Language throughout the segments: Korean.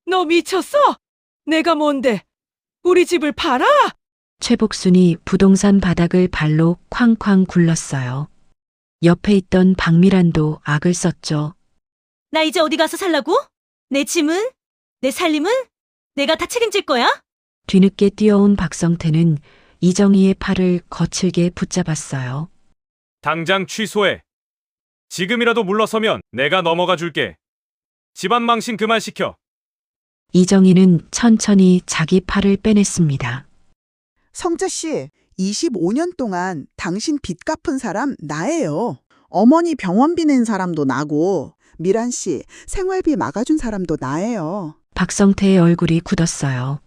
너 미쳤어? 내가 뭔데? 우리 집을 팔아? 최복순이 부동산 바닥을 발로 쾅쾅 굴렀어요. 옆에 있던 박미란도 악을 썼죠. 나 이제 어디 가서 살라고? 내 짐은? 내 살림은? 내가 다 책임질 거야? 뒤늦게 뛰어온 박성태는 이정희의 팔을 거칠게 붙잡았어요. 당장 취소해. 지금이라도 물러서면 내가 넘어가 줄게. 집안 망신 그만 시켜. 이정희는 천천히 자기 팔을 빼냈습니다. 성재 씨, 25년 동안 당신 빚 갚은 사람 나예요. 어머니 병원비 낸 사람도 나고, 미란 씨 생활비 막아준 사람도 나예요. 박성태의 얼굴이 굳었어요.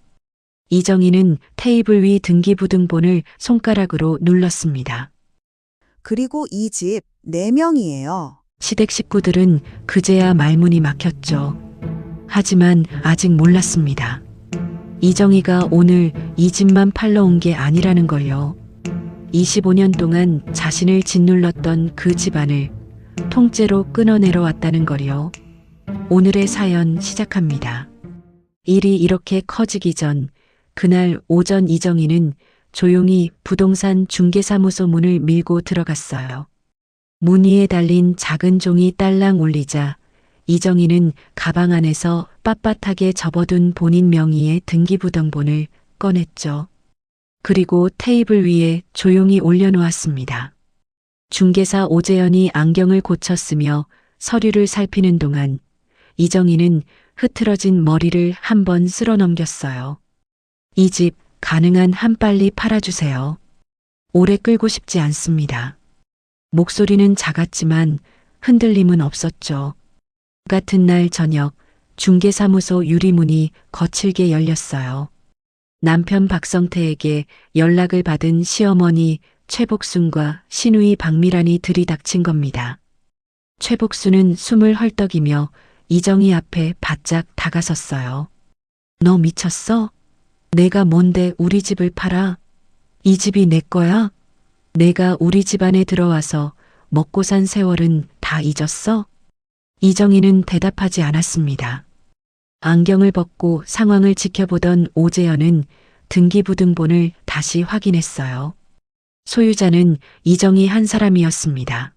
이정희는 테이블 위 등기부등본을 손가락으로 눌렀습니다. 그리고 이 집 4명이에요. 시댁 식구들은 그제야 말문이 막혔죠. 하지만 아직 몰랐습니다. 이정희가 오늘 이 집만 팔러 온 게 아니라는 걸요. 25년 동안 자신을 짓눌렀던 그 집안을 통째로 끊어내려 왔다는 걸요. 오늘의 사연 시작합니다. 일이 이렇게 커지기 전 그날 오전 이정희는 조용히 부동산 중개사무소 문을 밀고 들어갔어요. 문 위에 달린 작은 종이 딸랑 울리자 이정희는 가방 안에서 빳빳하게 접어둔 본인 명의의 등기부등본을 꺼냈죠. 그리고 테이블 위에 조용히 올려놓았습니다. 중개사 오재현이 안경을 고쳤으며 서류를 살피는 동안 이정희는 흐트러진 머리를 한번 쓸어 넘겼어요. 이 집 가능한 한 빨리 팔아주세요. 오래 끌고 싶지 않습니다. 목소리는 작았지만 흔들림은 없었죠. 같은 날 저녁 중개사무소 유리문이 거칠게 열렸어요. 남편 박성태에게 연락을 받은 시어머니 최복순과 시누이 박미란이 들이닥친 겁니다. 최복순은 숨을 헐떡이며 이정희 앞에 바짝 다가섰어요. 너 미쳤어? 내가 뭔데 우리 집을 팔아? 이 집이 내 거야? 내가 우리 집안에 들어와서 먹고 산 세월은 다 잊었어? 이정희는 대답하지 않았습니다. 안경을 벗고 상황을 지켜보던 오재현은 등기부등본을 다시 확인했어요. 소유자는 이정희 한 사람이었습니다.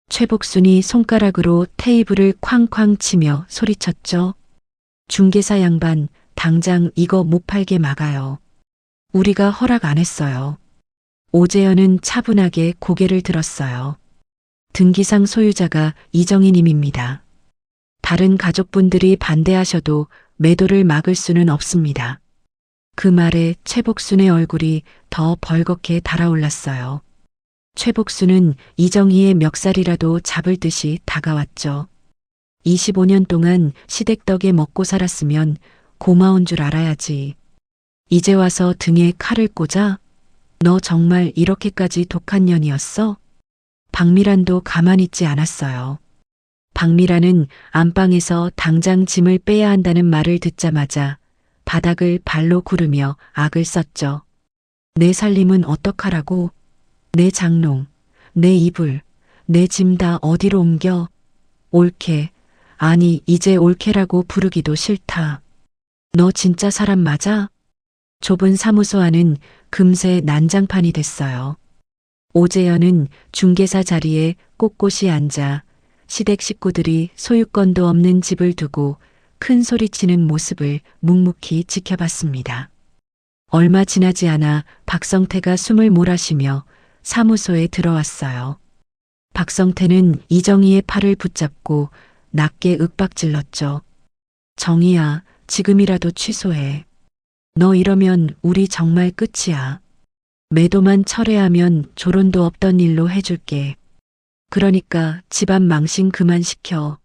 최복순이 손가락으로 테이블을 쾅쾅 치며 소리쳤죠. 중개사 양반, 당장 이거 못 팔게 막아요. 우리가 허락 안 했어요. 오재현은 차분하게 고개를 들었어요. 등기상 소유자가 이정희님입니다. 다른 가족분들이 반대하셔도 매도를 막을 수는 없습니다. 그 말에 최복순의 얼굴이 더 벌겋게 달아올랐어요. 최복순은 이정희의 멱살이라도 잡을 듯이 다가왔죠. 25년 동안 시댁 덕에 먹고 살았으면 고마운 줄 알아야지. 이제 와서 등에 칼을 꽂아? 너 정말 이렇게까지 독한 년이었어? 박미란도 가만히 있지 않았어요. 박미란은 안방에서 당장 짐을 빼야 한다는 말을 듣자마자 바닥을 발로 구르며 악을 썼죠. 내 살림은 어떡하라고? 내 장롱, 내 이불, 내 짐 다 어디로 옮겨? 올케, 아니 이제 올케라고 부르기도 싫다. 너 진짜 사람 맞아? 좁은 사무소 안은 금세 난장판이 됐어요. 오재현은 중개사 자리에 꼿꼿이 앉아 시댁 식구들이 소유권도 없는 집을 두고 큰 소리치는 모습을 묵묵히 지켜봤습니다. 얼마 지나지 않아 박성태가 숨을 몰아쉬며 사무소에 들어왔어요. 박성태는 이정희의 팔을 붙잡고 낮게 윽박질렀죠. 정희야, 지금이라도 취소해. 너 이러면 우리 정말 끝이야. 매도만 철회하면 조론도 없던 일로 해줄게. 그러니까 집안 망신 그만 시켜.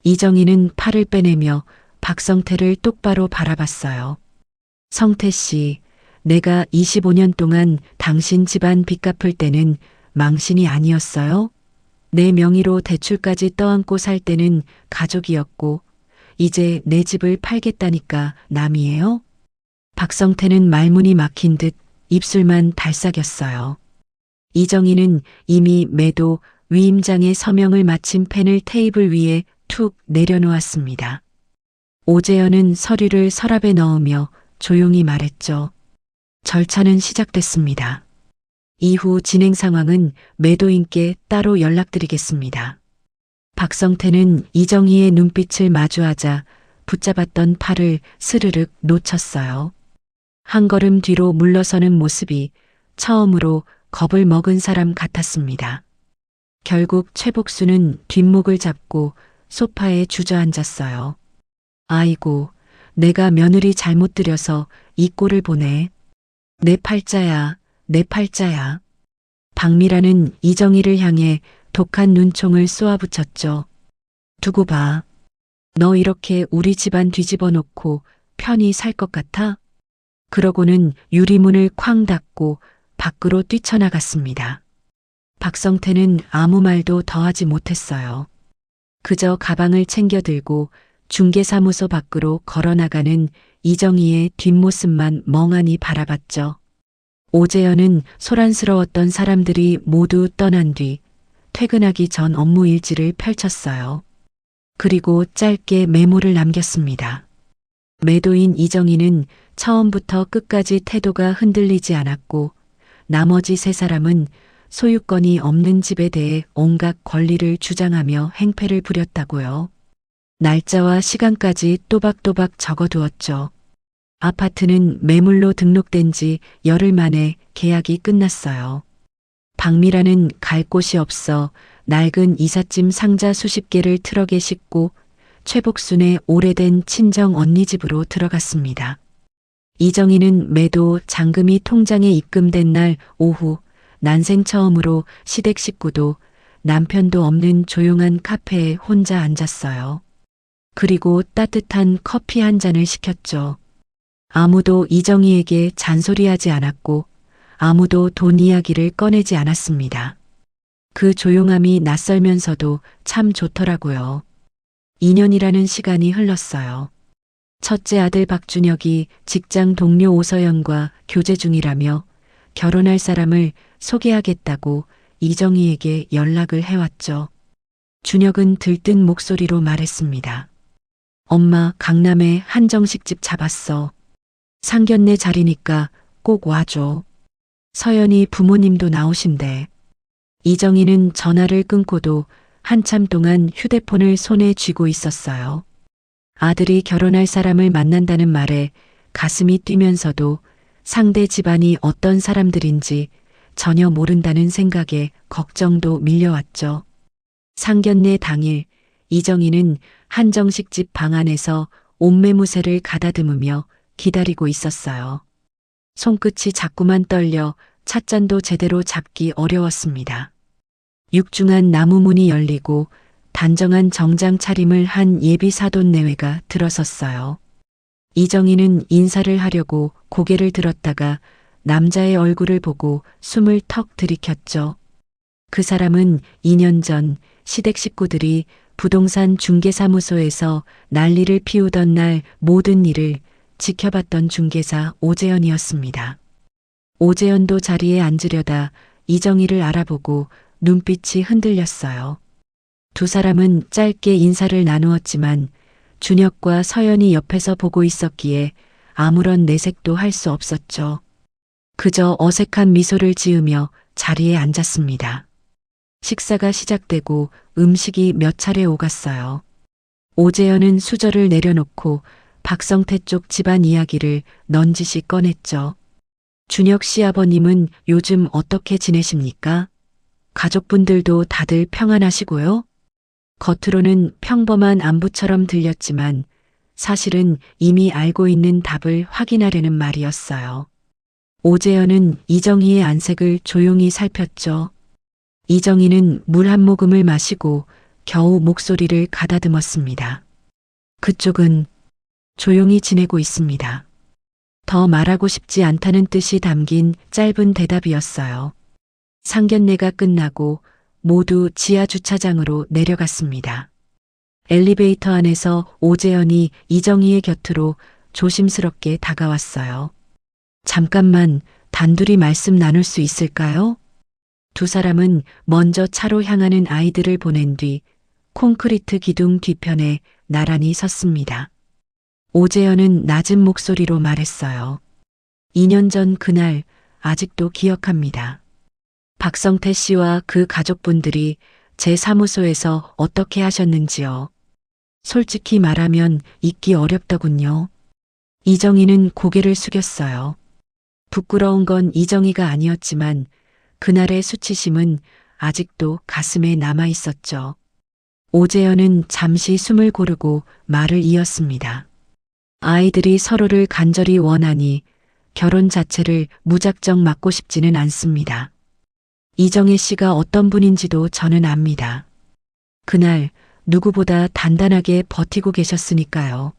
이정희는 팔을 빼내며 박성태를 똑바로 바라봤어요. 성태 씨, 내가 25년 동안 당신 집안 빚 갚을 때는 망신이 아니었어요? 내 명의로 대출까지 떠안고 살 때는 가족이었고 이제 내 집을 팔겠다니까 남이에요? 박성태는 말문이 막힌 듯 입술만 달싹였어요. 이정희는 이미 매도 위임장의 서명을 마친 펜을 테이블 위에 툭 내려놓았습니다. 오재현은 서류를 서랍에 넣으며 조용히 말했죠. 절차는 시작됐습니다. 이후 진행 상황은 매도인께 따로 연락드리겠습니다. 박성태는 이정희의 눈빛을 마주하자 붙잡았던 팔을 스르륵 놓쳤어요. 한 걸음 뒤로 물러서는 모습이 처음으로 겁을 먹은 사람 같았습니다. 결국 최복수는 뒷목을 잡고 소파에 주저앉았어요. 아이고, 내가 며느리 잘못 들여서 이 꼴을 보네. 내 팔자야, 내 팔자야. 박미라는 이정희를 향해 독한 눈총을 쏘아붙였죠. 두고 봐. 너 이렇게 우리 집안 뒤집어 놓고 편히 살 것 같아? 그러고는 유리문을 쾅 닫고 밖으로 뛰쳐나갔습니다. 박성태는 아무 말도 더하지 못했어요. 그저 가방을 챙겨 들고 중개사무소 밖으로 걸어나가는 이정희의 뒷모습만 멍하니 바라봤죠. 오재현은 소란스러웠던 사람들이 모두 떠난 뒤 퇴근하기 전 업무 일지를 펼쳤어요. 그리고 짧게 메모를 남겼습니다. 매도인 이정희는 처음부터 끝까지 태도가 흔들리지 않았고 나머지 세 사람은 소유권이 없는 집에 대해 온갖 권리를 주장하며 행패를 부렸다고요. 날짜와 시간까지 또박또박 적어두었죠. 아파트는 매물로 등록된 지 열흘 만에 계약이 끝났어요. 박미라는 갈 곳이 없어 낡은 이삿짐 상자 수십 개를 트럭에 싣고 최복순의 오래된 친정 언니 집으로 들어갔습니다. 이정희는 매도 잔금이 통장에 입금된 날 오후 난생 처음으로 시댁 식구도 남편도 없는 조용한 카페에 혼자 앉았어요. 그리고 따뜻한 커피 한 잔을 시켰죠. 아무도 이정희에게 잔소리하지 않았고 아무도 돈 이야기를 꺼내지 않았습니다. 그 조용함이 낯설면서도 참 좋더라고요. 2년이라는 시간이 흘렀어요. 첫째 아들 박준혁이 직장 동료 오서연과 교제 중이라며 결혼할 사람을 소개하겠다고 이정희에게 연락을 해왔죠. 준혁은 들뜬 목소리로 말했습니다. 엄마, 강남에 한정식집 잡았어. 상견례 자리니까 꼭 와줘. 서연이 부모님도 나오신대. 이정희는 전화를 끊고도 한참 동안 휴대폰을 손에 쥐고 있었어요. 아들이 결혼할 사람을 만난다는 말에 가슴이 뛰면서도 상대 집안이 어떤 사람들인지 전혀 모른다는 생각에 걱정도 밀려왔죠. 상견례 당일 이정희는 한정식집 방 안에서 옷매무새를 가다듬으며 기다리고 있었어요. 손끝이 자꾸만 떨려 찻잔도 제대로 잡기 어려웠습니다. 육중한 나무 문이 열리고 단정한 정장 차림을 한 예비 사돈 내외가 들어섰어요. 이정희는 인사를 하려고 고개를 들었다가 남자의 얼굴을 보고 숨을 턱 들이켰죠. 그 사람은 2년 전 시댁 식구들이 부동산 중개사무소에서 난리를 피우던 날 모든 일을 지켜봤던 중개사 오재현이었습니다. 오재현도 자리에 앉으려다 이정희를 알아보고 눈빛이 흔들렸어요. 두 사람은 짧게 인사를 나누었지만 준혁과 서연이 옆에서 보고 있었기에 아무런 내색도 할 수 없었죠. 그저 어색한 미소를 지으며 자리에 앉았습니다. 식사가 시작되고 음식이 몇 차례 오갔어요. 오재현은 수저를 내려놓고 박성태 쪽 집안 이야기를 넌지시 꺼냈죠. 준혁 씨 아버님은 요즘 어떻게 지내십니까? 가족분들도 다들 평안하시고요? 겉으로는 평범한 안부처럼 들렸지만 사실은 이미 알고 있는 답을 확인하려는 말이었어요. 오재현은 이정희의 안색을 조용히 살폈죠. 이정희는 물 한 모금을 마시고 겨우 목소리를 가다듬었습니다. 그쪽은 조용히 지내고 있습니다. 더 말하고 싶지 않다는 뜻이 담긴 짧은 대답이었어요. 상견례가 끝나고 모두 지하 주차장으로 내려갔습니다. 엘리베이터 안에서 오재현이 이정희의 곁으로 조심스럽게 다가왔어요. 잠깐만 단둘이 말씀 나눌 수 있을까요? 두 사람은 먼저 차로 향하는 아이들을 보낸 뒤 콘크리트 기둥 뒤편에 나란히 섰습니다. 오재현은 낮은 목소리로 말했어요. 2년 전 그날 아직도 기억합니다. 박성태 씨와 그 가족분들이 제 사무소에서 어떻게 하셨는지요. 솔직히 말하면 잊기 어렵더군요. 이정희는 고개를 숙였어요. 부끄러운 건 이정희가 아니었지만 그날의 수치심은 아직도 가슴에 남아 있었죠. 오재현은 잠시 숨을 고르고 말을 이었습니다. 아이들이 서로를 간절히 원하니 결혼 자체를 무작정 막고 싶지는 않습니다. 이정혜 씨가 어떤 분인지도 저는 압니다. 그날 누구보다 단단하게 버티고 계셨으니까요.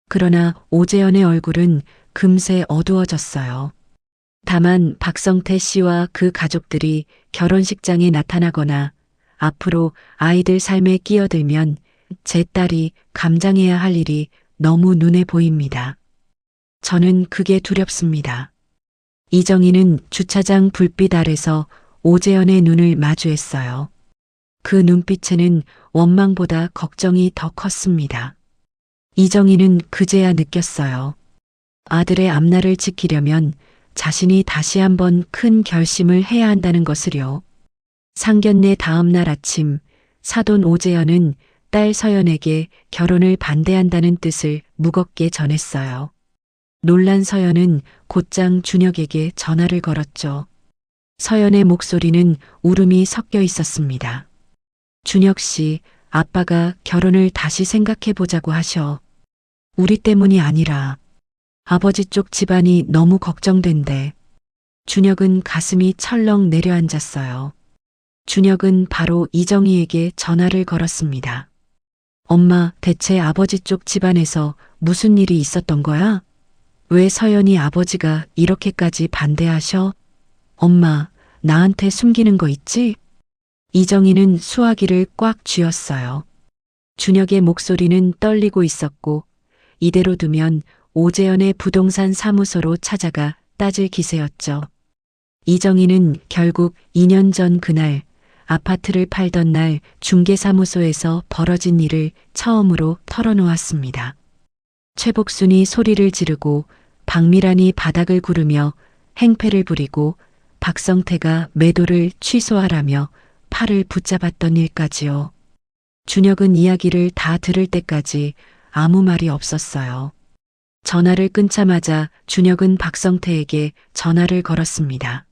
그러나 오재현의 얼굴은 금세 어두워졌어요. 다만 박성태 씨와 그 가족들이 결혼식장에 나타나거나 앞으로 아이들 삶에 끼어들면 제 딸이 감당해야 할 일이 너무 눈에 보입니다. 저는 그게 두렵습니다. 이정희는 주차장 불빛 아래서 오재현의 눈을 마주했어요. 그 눈빛에는 원망보다 걱정이 더 컸습니다. 이정희는 그제야 느꼈어요. 아들의 앞날을 지키려면 자신이 다시 한번 큰 결심을 해야 한다는 것을요. 상견례 다음 날 아침 사돈 오재현은 딸 서연에게 결혼을 반대한다는 뜻을 무겁게 전했어요. 놀란 서연은 곧장 준혁에게 전화를 걸었죠. 서연의 목소리는 울음이 섞여 있었습니다. 준혁 씨, 아빠가 결혼을 다시 생각해 보자고 하셔. 우리 때문이 아니라 아버지 쪽 집안이 너무 걱정된대. 준혁은 가슴이 철렁 내려앉았어요. 준혁은 바로 이정희에게 전화를 걸었습니다. 엄마, 대체 아버지 쪽 집안에서 무슨 일이 있었던 거야? 왜 서연이 아버지가 이렇게까지 반대하셔? 엄마, 나한테 숨기는 거 있지? 이정희는 수화기를 꽉 쥐었어요. 준혁의 목소리는 떨리고 있었고 이대로 두면 오재현의 부동산 사무소로 찾아가 따질 기세였죠. 이정희는 결국 2년 전 그날 아파트를 팔던 날 중개사무소에서 벌어진 일을 처음으로 털어놓았습니다. 최복순이 소리를 지르고 박미란이 바닥을 구르며 행패를 부리고 박성태가 매도를 취소하라며 팔을 붙잡았던 일까지요. 준혁은 이야기를 다 들을 때까지 아무 말이 없었어요. 전화를 끊자마자 준혁은 박성태에게 전화를 걸었습니다.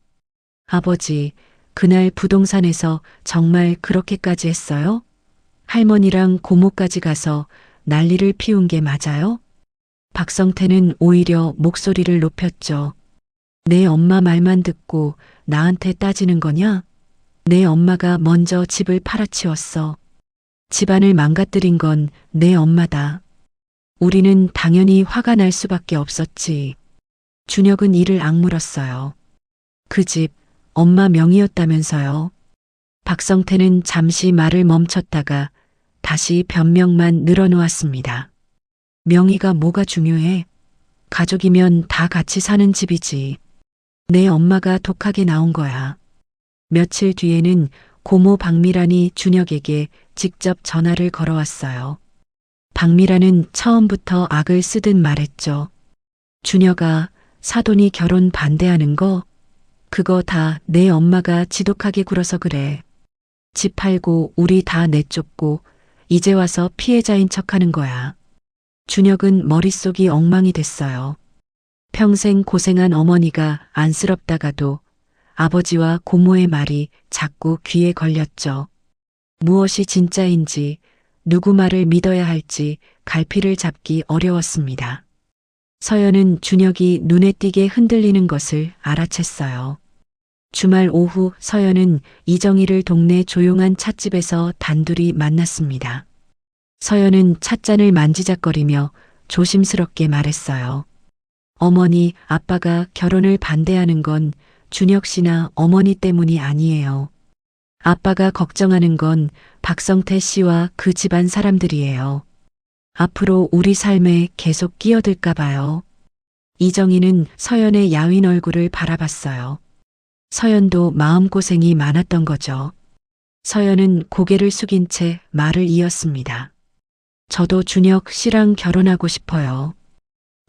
아버지, 그날 부동산에서 정말 그렇게까지 했어요? 할머니랑 고모까지 가서 난리를 피운 게 맞아요? 박성태는 오히려 목소리를 높였죠. 내 엄마 말만 듣고 나한테 따지는 거냐? 내 엄마가 먼저 집을 팔아치웠어. 집안을 망가뜨린 건 내 엄마다. 우리는 당연히 화가 날 수밖에 없었지. 준혁은 이를 악물었어요. 그 집 엄마 명의였다면서요. 박성태는 잠시 말을 멈췄다가 다시 변명만 늘어놓았습니다. 명의가 뭐가 중요해? 가족이면 다 같이 사는 집이지. 내 엄마가 독하게 나온 거야. 며칠 뒤에는 고모 박미란이 준혁에게 직접 전화를 걸어왔어요. 박미란은 처음부터 악을 쓰듯 말했죠. 준혁아, 사돈이 결혼 반대하는 거? 그거 다 내 엄마가 지독하게 굴어서 그래. 집 팔고 우리 다 내쫓고 이제 와서 피해자인 척하는 거야. 준혁은 머릿속이 엉망이 됐어요. 평생 고생한 어머니가 안쓰럽다가도 아버지와 고모의 말이 자꾸 귀에 걸렸죠. 무엇이 진짜인지 누구 말을 믿어야 할지 갈피를 잡기 어려웠습니다. 서연은 준혁이 눈에 띄게 흔들리는 것을 알아챘어요. 주말 오후 서연은 이정희를 동네 조용한 찻집에서 단둘이 만났습니다. 서연은 찻잔을 만지작거리며 조심스럽게 말했어요. 어머니, 아빠가 결혼을 반대하는 건 준혁 씨나 어머니 때문이 아니에요. 아빠가 걱정하는 건 박성태 씨와 그 집안 사람들이에요. 앞으로 우리 삶에 계속 끼어들까 봐요. 이정희는 서연의 야윈 얼굴을 바라봤어요. 서연도 마음고생이 많았던 거죠. 서연은 고개를 숙인 채 말을 이었습니다. 저도 준혁 씨랑 결혼하고 싶어요.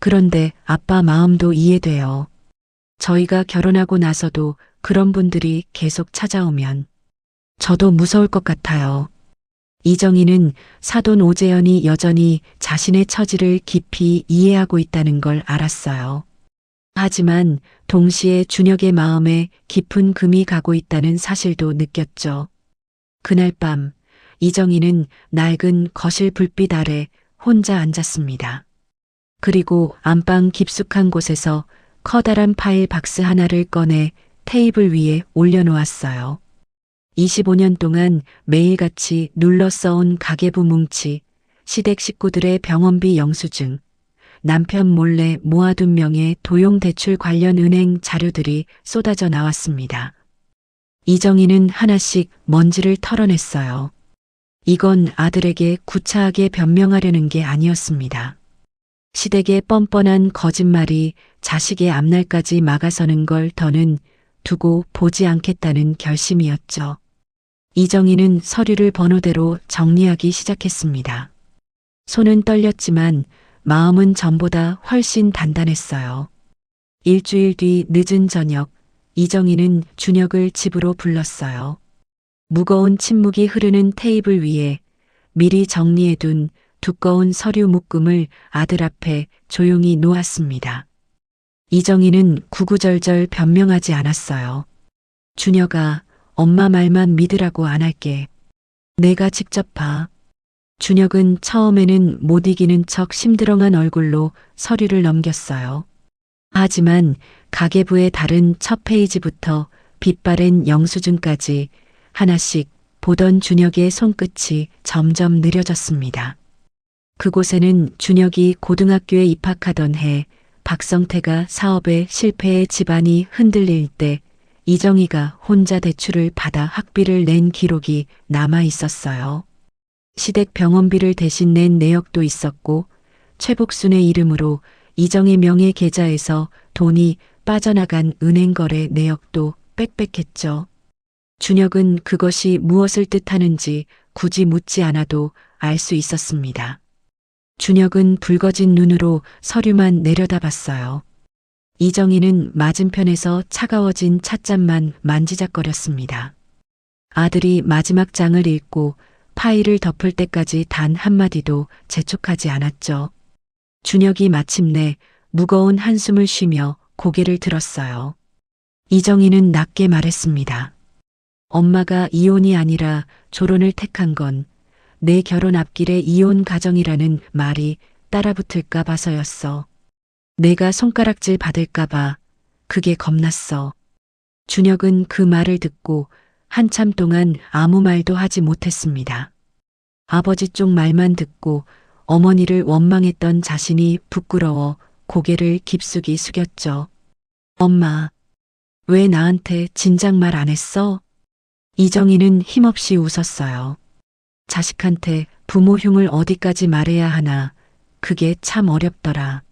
그런데 아빠 마음도 이해돼요. 저희가 결혼하고 나서도 그런 분들이 계속 찾아오면 저도 무서울 것 같아요. 이정희는 사돈 오재현이 여전히 자신의 처지를 깊이 이해하고 있다는 걸 알았어요. 하지만 동시에 준혁의 마음에 깊은 금이 가고 있다는 사실도 느꼈죠. 그날 밤 이정희는 낡은 거실 불빛 아래 혼자 앉았습니다. 그리고 안방 깊숙한 곳에서 커다란 파일 박스 하나를 꺼내 테이블 위에 올려놓았어요. 25년 동안 매일같이 눌러 써온 가계부 뭉치, 시댁 식구들의 병원비 영수증, 남편 몰래 모아둔 명의 도용대출 관련 은행 자료들이 쏟아져 나왔습니다. 이정희는 하나씩 먼지를 털어냈어요. 이건 아들에게 구차하게 변명하려는 게 아니었습니다. 시댁의 뻔뻔한 거짓말이 자식의 앞날까지 막아서는 걸 더는 두고 보지 않겠다는 결심이었죠. 이정희는 서류를 번호대로 정리하기 시작했습니다. 손은 떨렸지만 마음은 전보다 훨씬 단단했어요. 일주일 뒤 늦은 저녁, 이정희는 준혁을 집으로 불렀어요. 무거운 침묵이 흐르는 테이블 위에 미리 정리해둔 두꺼운 서류 묶음을 아들 앞에 조용히 놓았습니다. 이정희는 구구절절 변명하지 않았어요. 준혁아, 엄마 말만 믿으라고 안 할게. 내가 직접 봐. 준혁은 처음에는 못 이기는 척 심드렁한 얼굴로 서류를 넘겼어요. 하지만 가계부의 다른 첫 페이지부터 빛바랜 영수증까지 하나씩 보던 준혁의 손끝이 점점 느려졌습니다. 그곳에는 준혁이 고등학교에 입학하던 해 박성태가 사업에 실패해 집안이 흔들릴 때 이정희가 혼자 대출을 받아 학비를 낸 기록이 남아 있었어요. 시댁 병원비를 대신 낸 내역도 있었고 최복순의 이름으로 이정희 명의 계좌에서 돈이 빠져나간 은행 거래 내역도 빽빽했죠. 준혁은 그것이 무엇을 뜻하는지 굳이 묻지 않아도 알 수 있었습니다. 준혁은 붉어진 눈으로 서류만 내려다봤어요. 이정희는 맞은편에서 차가워진 찻잔만 만지작거렸습니다. 아들이 마지막 장을 읽고 파일을 덮을 때까지 단 한마디도 재촉하지 않았죠. 준혁이 마침내 무거운 한숨을 쉬며 고개를 들었어요. 이정희는 낮게 말했습니다. 엄마가 이혼이 아니라 조론을 택한 건 내 결혼 앞길에 이혼 가정이라는 말이 따라붙을까 봐서였어. 내가 손가락질 받을까 봐 그게 겁났어. 준혁은 그 말을 듣고 한참 동안 아무 말도 하지 못했습니다. 아버지 쪽 말만 듣고 어머니를 원망했던 자신이 부끄러워 고개를 깊숙이 숙였죠. 엄마, 왜 나한테 진작 말 안 했어? 이정희는 힘없이 웃었어요. 자식한테 부모 흉을 어디까지 말해야 하나, 그게 참 어렵더라.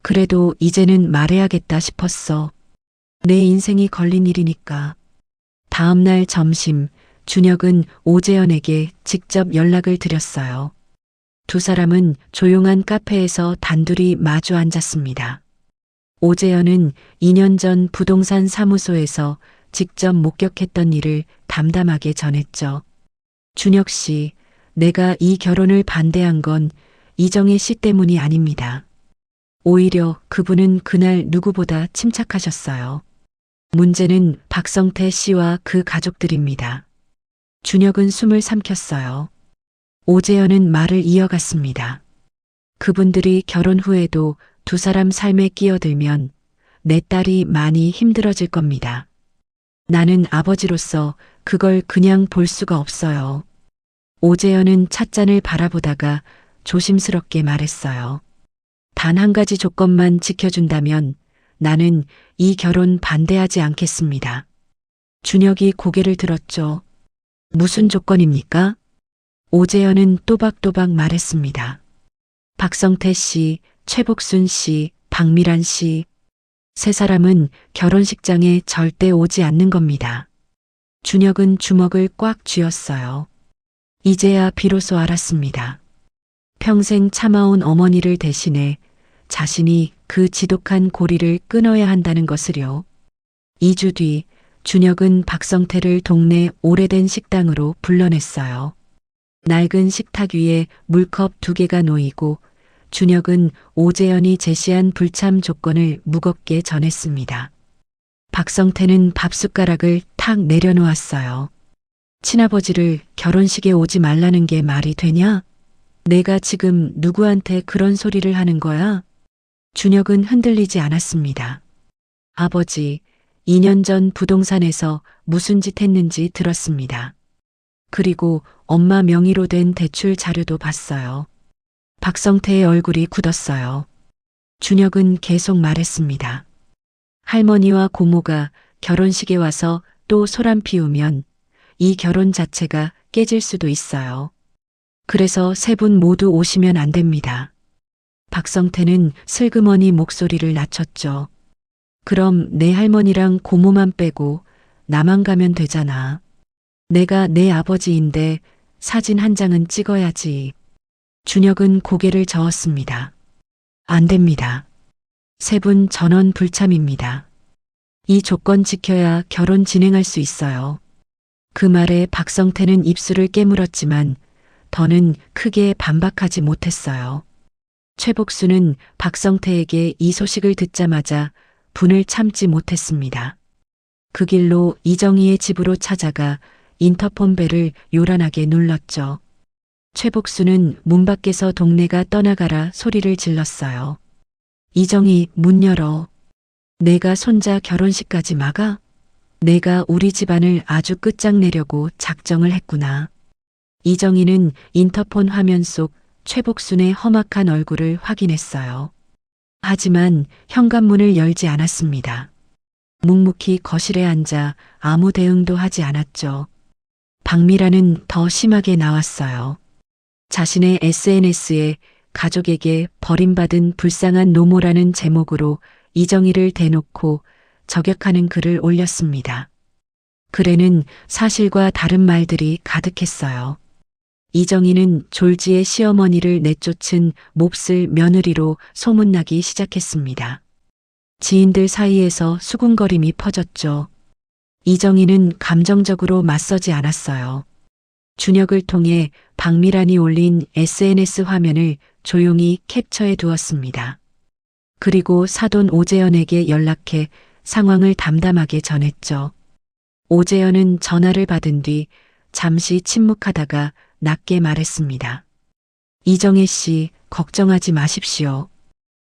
그래도 이제는 말해야겠다 싶었어. 내 인생이 걸린 일이니까. 다음 날 점심, 준혁은 오재현에게 직접 연락을 드렸어요. 두 사람은 조용한 카페에서 단둘이 마주 앉았습니다. 오재현은 2년 전 부동산 사무소에서 직접 목격했던 일을 담담하게 전했죠. 준혁 씨, 내가 이 결혼을 반대한 건 이정희 씨 때문이 아닙니다. 오히려 그분은 그날 누구보다 침착하셨어요. 문제는 박성태 씨와 그 가족들입니다. 준혁은 숨을 삼켰어요. 오재현은 말을 이어갔습니다. 그분들이 결혼 후에도 두 사람 삶에 끼어들면 내 딸이 많이 힘들어질 겁니다. 나는 아버지로서 그걸 그냥 볼 수가 없어요. 오재현은 찻잔을 바라보다가 조심스럽게 말했어요. 단 한 가지 조건만 지켜준다면 나는 이 결혼 반대하지 않겠습니다. 준혁이 고개를 들었죠. 무슨 조건입니까? 오재현은 또박또박 말했습니다. 박성태 씨, 최복순 씨, 박미란 씨. 세 사람은 결혼식장에 절대 오지 않는 겁니다. 준혁은 주먹을 꽉 쥐었어요. 이제야 비로소 알았습니다. 평생 참아온 어머니를 대신해 자신이 그 지독한 고리를 끊어야 한다는 것을요. 2주 뒤 준혁은 박성태를 동네 오래된 식당으로 불러냈어요. 낡은 식탁 위에 물컵 2개가 놓이고 준혁은 오재현이 제시한 불참 조건을 무겁게 전했습니다. 박성태는 밥숟가락을 탁 내려놓았어요. 친아버지를 결혼식에 오지 말라는 게 말이 되냐? 내가 지금 누구한테 그런 소리를 하는 거야? 준혁은 흔들리지 않았습니다. 아버지, 2년 전 부동산에서 무슨 짓 했는지 들었습니다. 그리고 엄마 명의로 된 대출 자료도 봤어요. 박성태의 얼굴이 굳었어요. 준혁은 계속 말했습니다. 할머니와 고모가 결혼식에 와서 또 소란 피우면 이 결혼 자체가 깨질 수도 있어요. 그래서 3분 모두 오시면 안 됩니다. 박성태는 슬그머니 목소리를 낮췄죠. 그럼 내 할머니랑 고모만 빼고 나만 가면 되잖아. 내가 내 아버지인데 사진 한 장은 찍어야지. 준혁은 고개를 저었습니다. 안 됩니다. 3분 전원 불참입니다. 이 조건 지켜야 결혼 진행할 수 있어요. 그 말에 박성태는 입술을 깨물었지만 더는 크게 반박하지 못했어요. 최복수는 박성태에게 이 소식을 듣자마자 분을 참지 못했습니다. 그 길로 이정희의 집으로 찾아가 인터폰 벨을 요란하게 눌렀죠. 최복수는 문 밖에서 동네가 떠나가라 소리를 질렀어요. 이정희, 문 열어. 내가 손자 결혼식까지 막아? 내가 우리 집안을 아주 끝장내려고 작정을 했구나. 이정희는 인터폰 화면 속 최복순의 험악한 얼굴을 확인했어요. 하지만 현관문을 열지 않았습니다. 묵묵히 거실에 앉아 아무 대응도 하지 않았죠. 박미라는 더 심하게 나왔어요. 자신의 SNS에 가족에게 버림받은 불쌍한 노모라는 제목으로 이정희를 대놓고 저격하는 글을 올렸습니다. 글에는 사실과 다른 말들이 가득했어요. 이정희는 졸지의 시어머니를 내쫓은 몹쓸 며느리로 소문나기 시작했습니다. 지인들 사이에서 수군거림이 퍼졌죠. 이정희는 감정적으로 맞서지 않았어요. 준혁을 통해 박미란이 올린 SNS 화면을 조용히 캡처해 두었습니다. 그리고 사돈 오재현에게 연락해 상황을 담담하게 전했죠. 오재현은 전화를 받은 뒤 잠시 침묵하다가 낮게 말했습니다. 이정혜 씨, 걱정하지 마십시오.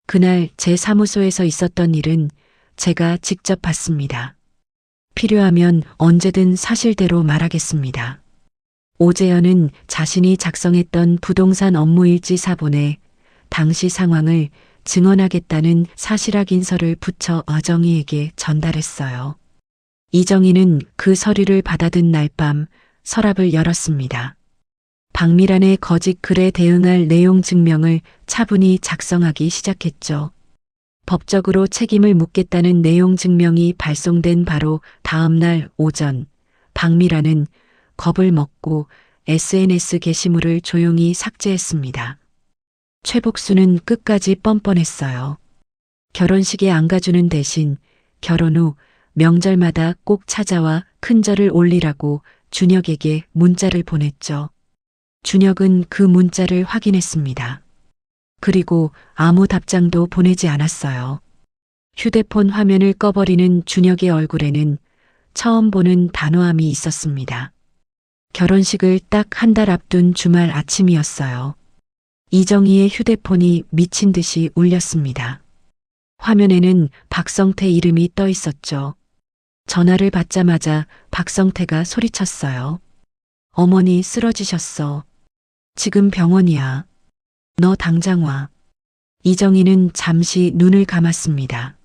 그날 제 사무소에서 있었던 일은 제가 직접 봤습니다. 필요하면 언제든 사실대로 말하겠습니다. 오재현은 자신이 작성했던 부동산 업무일지 사본에 당시 상황을 증언하겠다는 사실확인서를 붙여 어정희에게 전달했어요. 이정희는 그 서류를 받아든 날 밤 서랍을 열었습니다. 박미란의 거짓 글에 대응할 내용 증명을 차분히 작성하기 시작했죠. 법적으로 책임을 묻겠다는 내용 증명이 발송된 바로 다음 날 오전, 박미란은 겁을 먹고 SNS 게시물을 조용히 삭제했습니다. 최복수는 끝까지 뻔뻔했어요. 결혼식에 안 가주는 대신 결혼 후 명절마다 꼭 찾아와 큰절을 올리라고 준혁에게 문자를 보냈죠. 준혁은 그 문자를 확인했습니다. 그리고 아무 답장도 보내지 않았어요. 휴대폰 화면을 꺼버리는 준혁의 얼굴에는 처음 보는 단호함이 있었습니다. 결혼식을 딱 한 달 앞둔 주말 아침이었어요. 이정희의 휴대폰이 미친 듯이 울렸습니다. 화면에는 박성태 이름이 떠 있었죠. 전화를 받자마자 박성태가 소리쳤어요. 어머니 쓰러지셨어. 지금 병원이야. 너 당장 와. 이정희는 잠시 눈을 감았습니다.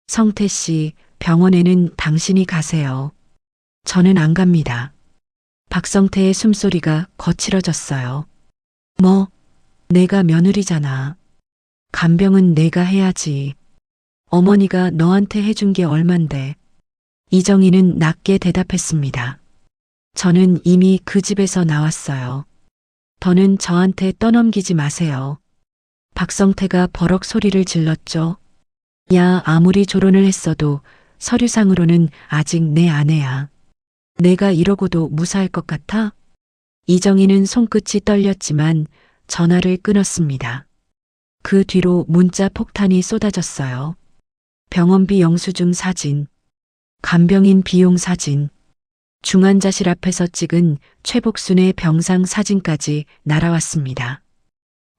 성태 씨, 병원에는 당신이 가세요. 저는 안 갑니다. 박성태의 숨소리가 거칠어졌어요. 뭐, 내가 며느리잖아. 간병은 내가 해야지. 어머니가 너한테 해준 게 얼만데. 이정희는 낮게 대답했습니다. 저는 이미 그 집에서 나왔어요. 더는 저한테 떠넘기지 마세요. 박성태가 버럭 소리를 질렀죠. 야, 아무리 조론을 했어도 서류상으로는 아직 내 아내야. 내가 이러고도 무사할 것 같아? 이정희는 손끝이 떨렸지만 전화를 끊었습니다. 그 뒤로 문자 폭탄이 쏟아졌어요. 병원비 영수증 사진, 간병인 비용 사진, 중환자실 앞에서 찍은 최복순의 병상 사진까지 날아왔습니다.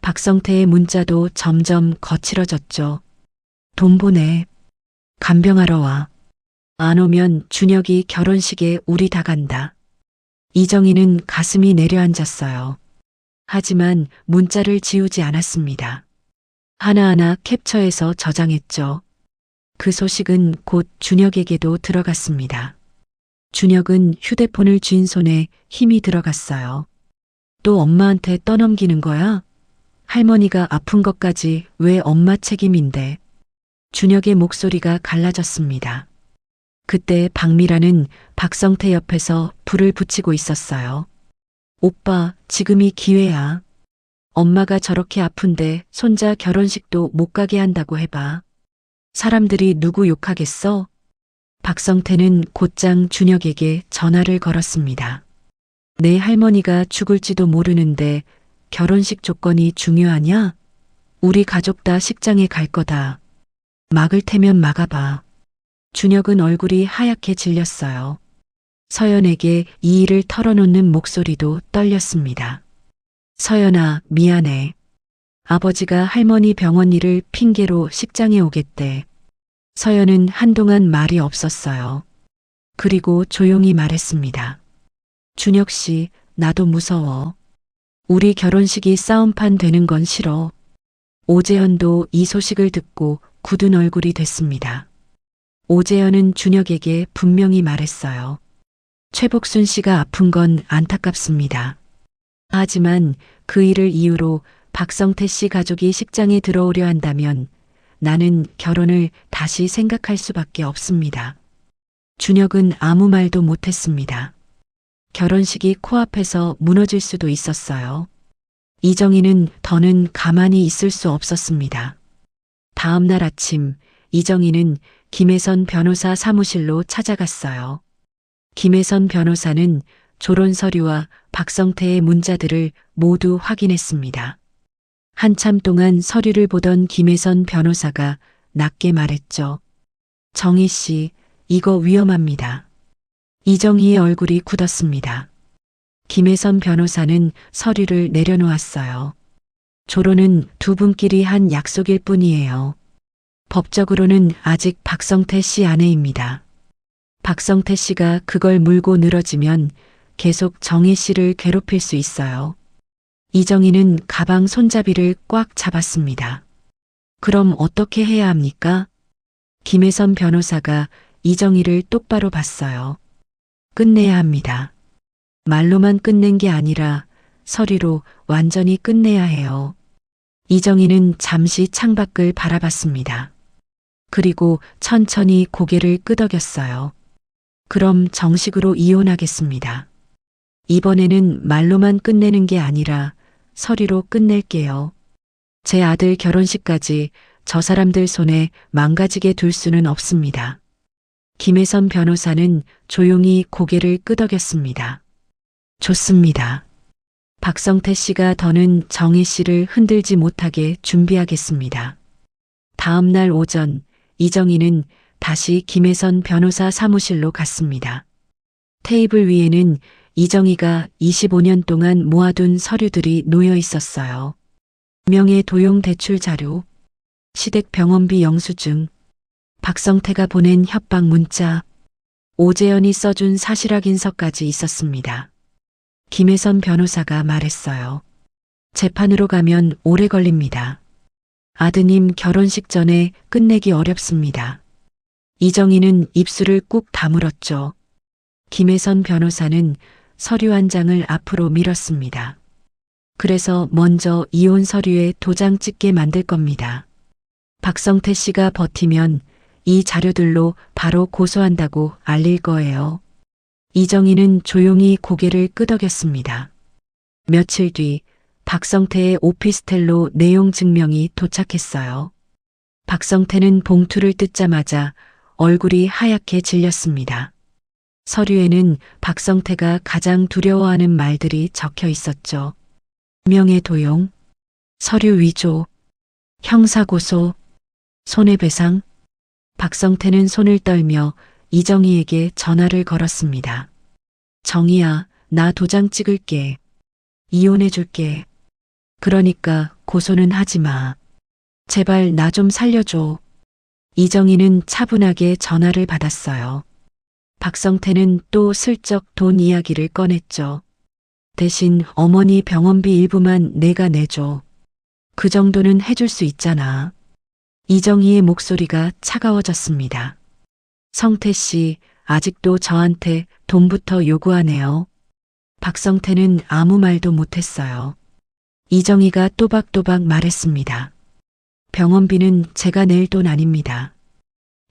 박성태의 문자도 점점 거칠어졌죠. 돈 보내. 간병하러 와. 안 오면 준혁이 결혼식에 우리 다 간다. 이정희는 가슴이 내려앉았어요. 하지만 문자를 지우지 않았습니다. 하나하나 캡처해서 저장했죠. 그 소식은 곧 준혁에게도 들어갔습니다. 준혁은 휴대폰을 쥔 손에 힘이 들어갔어요. 또 엄마한테 떠넘기는 거야? 할머니가 아픈 것까지 왜 엄마 책임인데? 준혁의 목소리가 갈라졌습니다. 그때 박미라는 박성태 옆에서 불을 붙이고 있었어요. 오빠, 지금이 기회야. 엄마가 저렇게 아픈데 손자 결혼식도 못 가게 한다고 해봐. 사람들이 누구 욕하겠어? 박성태는 곧장 준혁에게 전화를 걸었습니다. 내 할머니가 죽을지도 모르는데 결혼식 조건이 중요하냐? 우리 가족 다 식장에 갈 거다. 막을 테면 막아봐. 준혁은 얼굴이 하얗게 질렸어요. 서연에게 이 일을 털어놓는 목소리도 떨렸습니다. 서연아, 미안해. 아버지가 할머니 병원 일을 핑계로 식장에 오겠대. 서연은 한동안 말이 없었어요. 그리고 조용히 말했습니다. 준혁 씨, 나도 무서워. 우리 결혼식이 싸움판 되는 건 싫어. 오재현도 이 소식을 듣고 굳은 얼굴이 됐습니다. 오재현은 준혁에게 분명히 말했어요. 최복순 씨가 아픈 건 안타깝습니다. 하지만 그 일을 이유로 박성태 씨 가족이 식장에 들어오려 한다면 나는 결혼을 다시 생각할 수밖에 없습니다. 준혁은 아무 말도 못했습니다. 결혼식이 코앞에서 무너질 수도 있었어요. 이정희는 더는 가만히 있을 수 없었습니다. 다음 날 아침, 이정희는 김혜선 변호사 사무실로 찾아갔어요. 김혜선 변호사는 조론 서류와 박성태의 문자들을 모두 확인했습니다. 한참 동안 서류를 보던 김혜선 변호사가 낮게 말했죠. 정희 씨, 이거 위험합니다. 이정희의 얼굴이 굳었습니다. 김혜선 변호사는 서류를 내려놓았어요. 조론은 두 분끼리 한 약속일 뿐이에요. 법적으로는 아직 박성태 씨 아내입니다. 박성태 씨가 그걸 물고 늘어지면 계속 정희 씨를 괴롭힐 수 있어요. 이정희는 가방 손잡이를 꽉 잡았습니다. 그럼 어떻게 해야 합니까? 김혜선 변호사가 이정희를 똑바로 봤어요. 끝내야 합니다. 말로만 끝낸 게 아니라 서류로 완전히 끝내야 해요. 이정희는 잠시 창밖을 바라봤습니다. 그리고 천천히 고개를 끄덕였어요. 그럼 정식으로 이혼하겠습니다. 이번에는 말로만 끝내는 게 아니라 서류로 끝낼게요. 제 아들 결혼식까지 저 사람들 손에 망가지게 둘 수는 없습니다. 김혜선 변호사는 조용히 고개를 끄덕였습니다. 좋습니다. 박성태 씨가 더는 정희 씨를 흔들지 못하게 준비하겠습니다. 다음 날 오전, 이정희는 다시 김혜선 변호사 사무실로 갔습니다. 테이블 위에는 이정희가 25년 동안 모아둔 서류들이 놓여 있었어요. 명예 도용 대출 자료, 시댁 병원비 영수증, 박성태가 보낸 협박 문자, 오재현이 써준 사실 확인서까지 있었습니다. 김혜선 변호사가 말했어요. 재판으로 가면 오래 걸립니다. 아드님 결혼식 전에 끝내기 어렵습니다. 이정희는 입술을 꾹 다물었죠. 김혜선 변호사는 서류 한 장을 앞으로 밀었습니다. 그래서 먼저 이혼 서류에 도장 찍게 만들 겁니다. 박성태 씨가 버티면 이 자료들로 바로 고소한다고 알릴 거예요. 이정희는 조용히 고개를 끄덕였습니다. 며칠 뒤 박성태의 오피스텔로 내용 증명이 도착했어요. 박성태는 봉투를 뜯자마자 얼굴이 하얗게 질렸습니다. 서류에는 박성태가 가장 두려워하는 말들이 적혀 있었죠. 명예도용, 서류 위조, 형사고소, 손해배상. 박성태는 손을 떨며 이정희에게 전화를 걸었습니다. 정희야, 나 도장 찍을게. 이혼해줄게. 그러니까 고소는 하지 마. 제발 나 좀 살려줘. 이정희는 차분하게 전화를 받았어요. 박성태는 또 슬쩍 돈 이야기를 꺼냈죠. 대신 어머니 병원비 일부만 내가 내줘. 그 정도는 해줄 수 있잖아. 이정희의 목소리가 차가워졌습니다. 성태 씨, 아직도 저한테 돈부터 요구하네요. 박성태는 아무 말도 못했어요. 이정희가 또박또박 말했습니다. 병원비는 제가 낼 돈 아닙니다.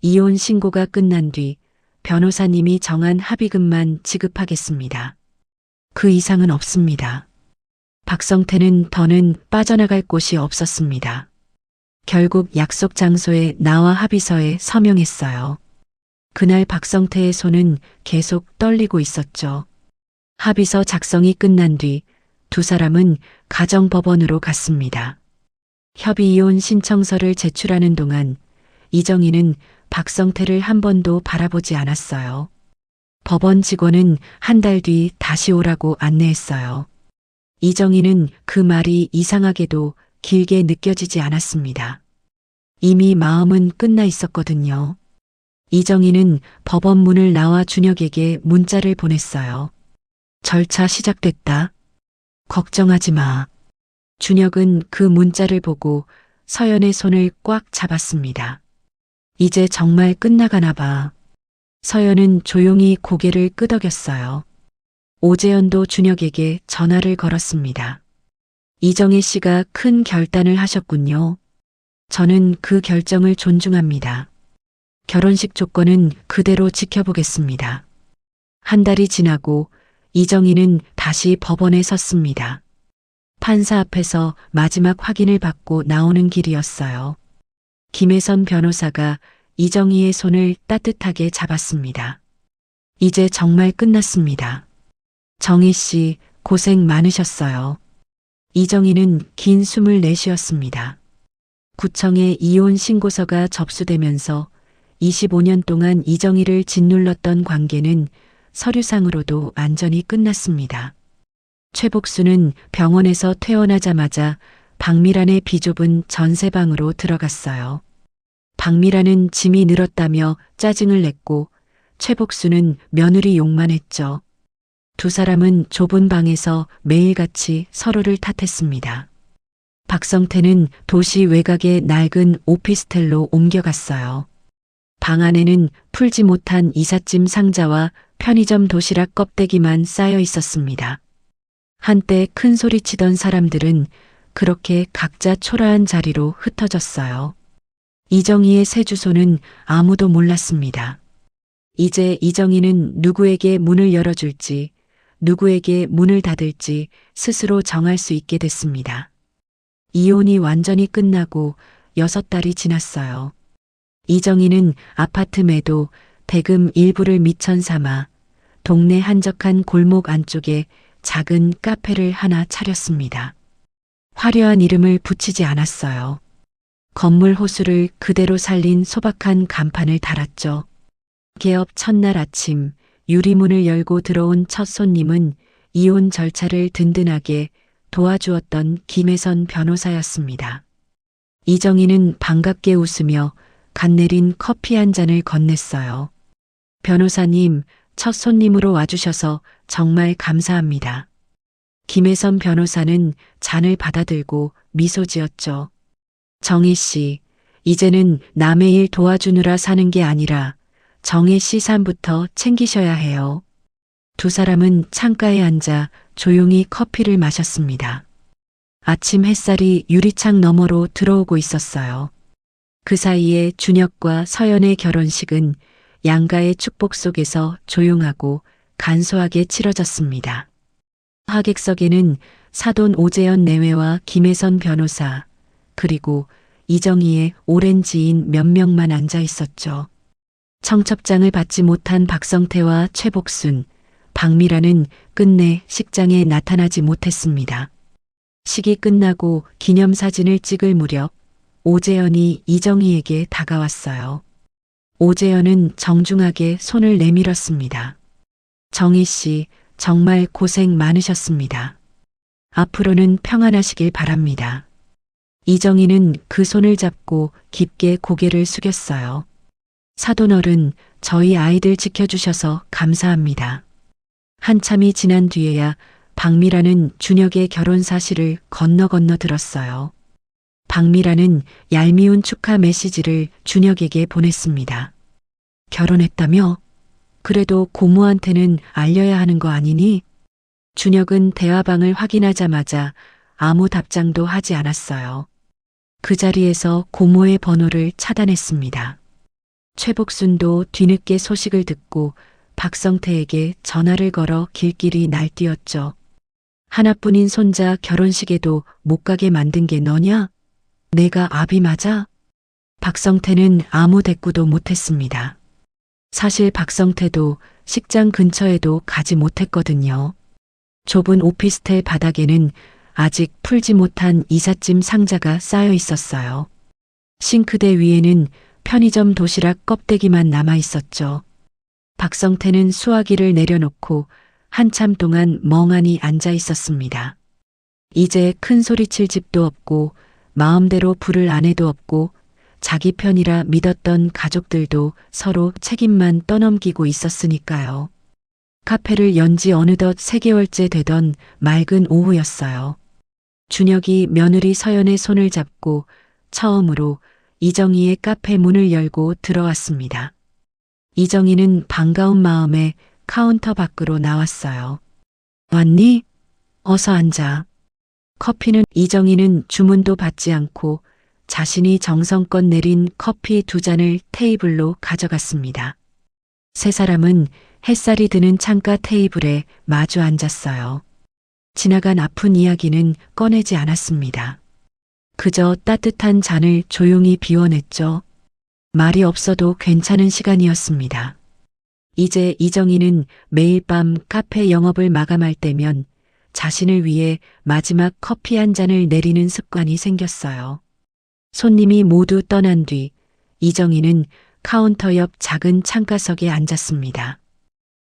이혼 신고가 끝난 뒤 변호사님이 정한 합의금만 지급하겠습니다. 그 이상은 없습니다. 박성태는 더는 빠져나갈 곳이 없었습니다. 결국 약속 장소에 나와 합의서에 서명했어요. 그날 박성태의 손은 계속 떨리고 있었죠. 합의서 작성이 끝난 뒤 두 사람은 가정법원으로 갔습니다. 협의 이혼 신청서를 제출하는 동안 이정희는 박성태를 한 번도 바라보지 않았어요. 법원 직원은 한 달 뒤 다시 오라고 안내했어요. 이정희는 그 말이 이상하게도 길게 느껴지지 않았습니다. 이미 마음은 끝나 있었거든요. 이정희는 법원 문을 나와 준혁에게 문자를 보냈어요. 절차 시작됐다. 걱정하지 마. 준혁은 그 문자를 보고 서연의 손을 꽉 잡았습니다. 이제 정말 끝나가나 봐. 서연은 조용히 고개를 끄덕였어요. 오재현도 준혁에게 전화를 걸었습니다. 이정희 씨가 큰 결단을 하셨군요. 저는 그 결정을 존중합니다. 결혼식 조건은 그대로 지켜보겠습니다. 한 달이 지나고 이정희는 다시 법원에 섰습니다. 판사 앞에서 마지막 확인을 받고 나오는 길이었어요. 김혜선 변호사가 이정희의 손을 따뜻하게 잡았습니다. 이제 정말 끝났습니다. 정희 씨, 고생 많으셨어요. 이정희는 긴 숨을 내쉬었습니다. 구청에 이혼 신고서가 접수되면서 25년 동안 이정희를 짓눌렀던 관계는 서류상으로도 완전히 끝났습니다. 최복수는 병원에서 퇴원하자마자 박미란의 비좁은 전세방으로 들어갔어요. 박미란은 짐이 늘었다며 짜증을 냈고 최복수는 며느리 욕만 했죠. 두 사람은 좁은 방에서 매일같이 서로를 탓했습니다. 박성태는 도시 외곽의 낡은 오피스텔로 옮겨갔어요. 방 안에는 풀지 못한 이삿짐 상자와 편의점 도시락 껍데기만 쌓여 있었습니다. 한때 큰 소리 치던 사람들은 그렇게 각자 초라한 자리로 흩어졌어요. 이정희의 새 주소는 아무도 몰랐습니다. 이제 이정희는 누구에게 문을 열어줄지, 누구에게 문을 닫을지 스스로 정할 수 있게 됐습니다. 이혼이 완전히 끝나고 6달이 지났어요. 이정희는 아파트 매도, 대금 일부를 미천 삼아 동네 한적한 골목 안쪽에 작은 카페를 하나 차렸습니다. 화려한 이름을 붙이지 않았어요. 건물 호수를 그대로 살린 소박한 간판을 달았죠. 개업 첫날 아침 유리문을 열고 들어온 첫 손님은 이혼 절차를 든든하게 도와주었던 김혜선 변호사였습니다. 이정희는 반갑게 웃으며 갓 내린 커피 한 잔을 건넸어요. 변호사님, 첫 손님으로 와주셔서 정말 감사합니다. 김혜선 변호사는 잔을 받아들고 미소 지었죠. 정희 씨, 이제는 남의 일 도와주느라 사는 게 아니라 정혜 씨 삶부터 챙기셔야 해요. 두 사람은 창가에 앉아 조용히 커피를 마셨습니다. 아침 햇살이 유리창 너머로 들어오고 있었어요. 그 사이에 준혁과 서연의 결혼식은 양가의 축복 속에서 조용하고 간소하게 치러졌습니다. 하객석에는 사돈 오재현 내외와 김혜선 변호사, 그리고 이정희의 오랜 지인 몇 명만 앉아 있었죠. 청첩장을 받지 못한 박성태와 최복순, 박미라는 끝내 식장에 나타나지 못했습니다. 식이 끝나고 기념사진을 찍을 무렵 오재현이 이정희에게 다가왔어요. 오재현은 정중하게 손을 내밀었습니다. 정희 씨, 정말 고생 많으셨습니다. 앞으로는 평안하시길 바랍니다. 이정희는 그 손을 잡고 깊게 고개를 숙였어요. 사돈어른, 저희 아이들 지켜주셔서 감사합니다. 한참이 지난 뒤에야 박미라는 준혁의 결혼 사실을 건너 들었어요. 박미라는 얄미운 축하 메시지를 준혁에게 보냈습니다. 결혼했다며? 그래도 고모한테는 알려야 하는 거 아니니? 준혁은 대화방을 확인하자마자 아무 답장도 하지 않았어요. 그 자리에서 고모의 번호를 차단했습니다. 최복순도 뒤늦게 소식을 듣고 박성태에게 전화를 걸어 길길이 날뛰었죠. 하나뿐인 손자 결혼식에도 못 가게 만든 게 너냐? 내가 압이 맞아? 박성태는 아무 대꾸도 못했습니다. 사실 박성태도 식장 근처에도 가지 못했거든요. 좁은 오피스텔 바닥에는 아직 풀지 못한 이삿짐 상자가 쌓여 있었어요. 싱크대 위에는 편의점 도시락 껍데기만 남아 있었죠. 박성태는 수화기를 내려놓고 한참 동안 멍하니 앉아 있었습니다. 이제 큰 소리칠 집도 없고 마음대로 불을 안 해도 없고 자기 편이라 믿었던 가족들도 서로 책임만 떠넘기고 있었으니까요. 카페를 연지 어느덧 3개월째 되던 맑은 오후였어요. 준혁이 며느리 서연의 손을 잡고 처음으로 이정희의 카페 문을 열고 들어왔습니다. 이정희는 반가운 마음에 카운터 밖으로 나왔어요. 왔니? 어서 앉아. 커피는 이정희는 주문도 받지 않고 자신이 정성껏 내린 커피 2잔을 테이블로 가져갔습니다. 세 사람은 햇살이 드는 창가 테이블에 마주 앉았어요. 지나간 아픈 이야기는 꺼내지 않았습니다. 그저 따뜻한 잔을 조용히 비워냈죠. 말이 없어도 괜찮은 시간이었습니다. 이제 이정희는 매일 밤 카페 영업을 마감할 때면 자신을 위해 마지막 커피 한 잔을 내리는 습관이 생겼어요. 손님이 모두 떠난 뒤 이정희는 카운터 옆 작은 창가석에 앉았습니다.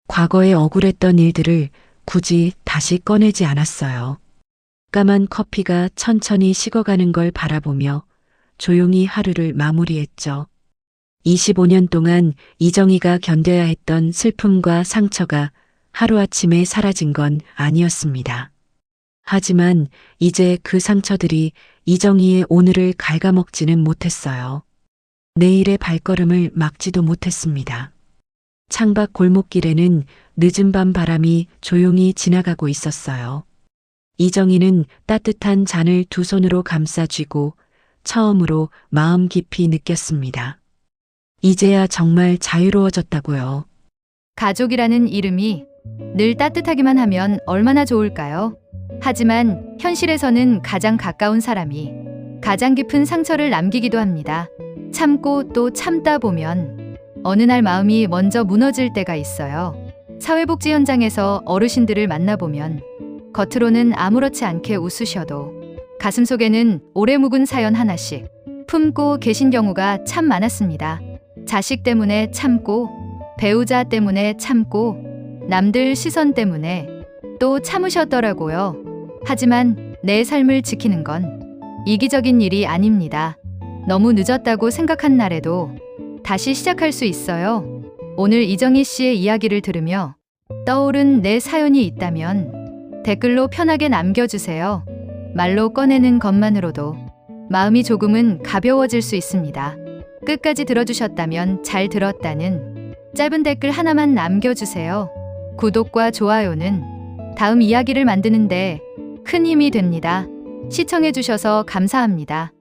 과거에 억울했던 일들을 굳이 다시 꺼내지 않았어요. 까만 커피가 천천히 식어가는 걸 바라보며 조용히 하루를 마무리했죠. 25년 동안 이정희가 견뎌야 했던 슬픔과 상처가 하루아침에 사라진 건 아니었습니다. 하지만 이제 그 상처들이 이정희의 오늘을 갉아먹지는 못했어요. 내일의 발걸음을 막지도 못했습니다. 창밖 골목길에는 늦은 밤 바람이 조용히 지나가고 있었어요. 이정희는 따뜻한 잔을 2손으로 감싸 쥐고 처음으로 마음 깊이 느꼈습니다. 이제야 정말 자유로워졌다고요. 가족이라는 이름이 늘 따뜻하기만 하면 얼마나 좋을까요? 하지만 현실에서는 가장 가까운 사람이 가장 깊은 상처를 남기기도 합니다. 참고 또 참다 보면 어느 날 마음이 먼저 무너질 때가 있어요. 사회복지 현장에서 어르신들을 만나보면 겉으로는 아무렇지 않게 웃으셔도 가슴속에는 오래 묵은 사연 하나씩 품고 계신 경우가 참 많았습니다. 자식 때문에 참고, 배우자 때문에 참고, 남들 시선 때문에 또 참으셨더라고요. 하지만 내 삶을 지키는 건 이기적인 일이 아닙니다. 너무 늦었다고 생각한 날에도 다시 시작할 수 있어요. 오늘 이정희 씨의 이야기를 들으며 떠오른 내 사연이 있다면 댓글로 편하게 남겨주세요. 말로 꺼내는 것만으로도 마음이 조금은 가벼워질 수 있습니다. 끝까지 들어주셨다면 잘 들었다는 짧은 댓글 하나만 남겨주세요. 구독과 좋아요는 다음 이야기를 만드는데 큰 힘이 됩니다. 시청해주셔서 감사합니다.